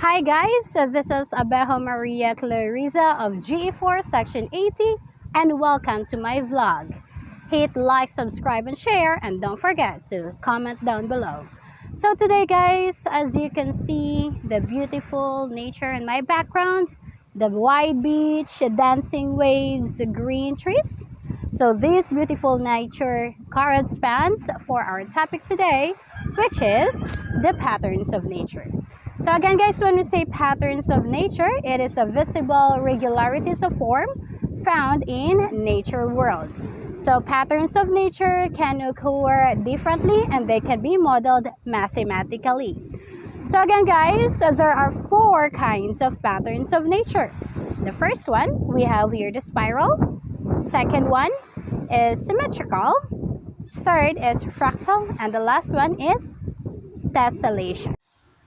Hi guys, so this is Abejo Maria Clarissa of GE4 Section 80 and welcome to my vlog. Hit like, subscribe and share, and don't forget to comment down below. So today guys, as you can see, the beautiful nature in my background, the wide beach, dancing waves, green trees. So this beautiful nature corresponds for our topic today, which is the patterns of nature. So again guys, when we say patterns of nature, it is a visible regularities of form found in nature world. So patterns of nature can occur differently and they can be modeled mathematically. So again guys, there are four kinds of patterns of nature. The first one, we have here the spiral. Second one is symmetrical. Third is fractal. And the last one is tessellation.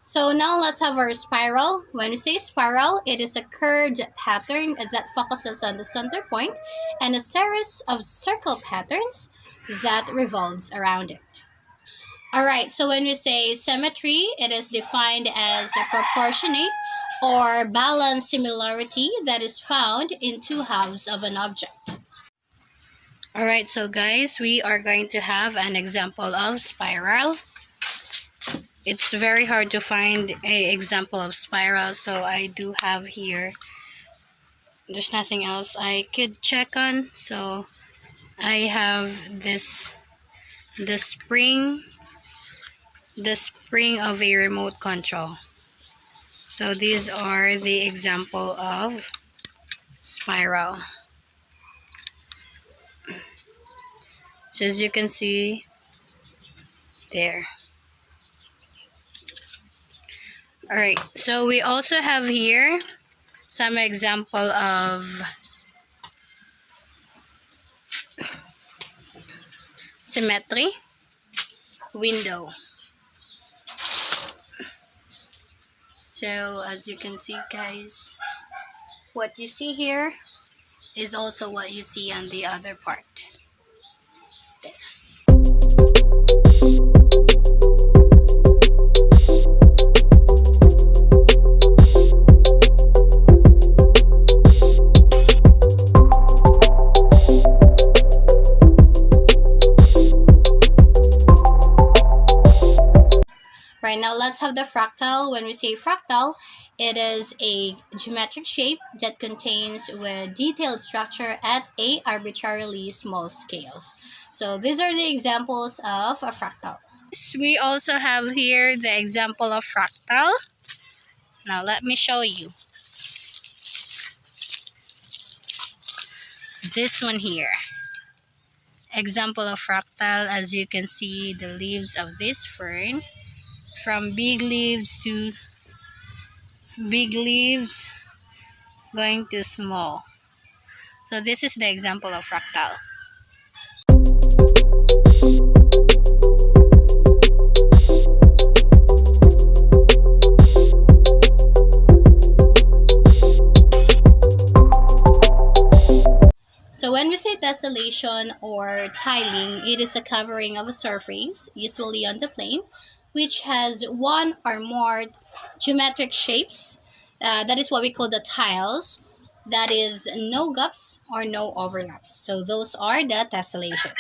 So now let's have our spiral. When we say spiral, it is a curved pattern that focuses on the center point and a series of circle patterns that revolves around it. Alright, so when we say symmetry, it is defined as a proportionate or balanced similarity that is found in two halves of an object. Alright, so guys, we are going to have an example of spiral. It's very hard to find an example of spiral, so I do have here, there's nothing else I could check on. So I have this, the spring of a remote control. So these are the example of spiral. So as you can see there. Alright, so we also have here some example of symmetry, window. So as you can see guys, what you see here is also what you see on the other part. There. Right, now let's have the fractal. When we say fractal, it is a geometric shape that contains a detailed structure at a arbitrarily small scales. So these are the examples of a fractal. We also have here the example of fractal. Now let me show you. This one here. Example of fractal, as you can see the leaves of this fern. From big leaves to big leaves going to small. So this is the example of fractal. So when we say tessellation or tiling, it is a covering of a surface, usually on the plane, which has one or more geometric shapes. That is what we call the tiles. That is no gaps or no overlaps. So those are the tessellations.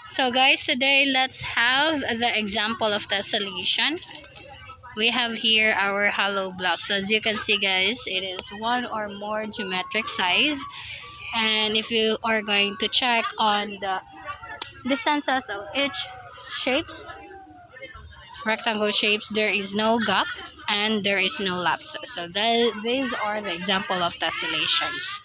So guys, today let's have the example of tessellation. We have here our hollow blocks. So as you can see guys, it is one or more geometric size. And if you are going to check on the distances of each shapes, rectangle shapes, there is no gap and there is no lapses. So these are the example of tessellations.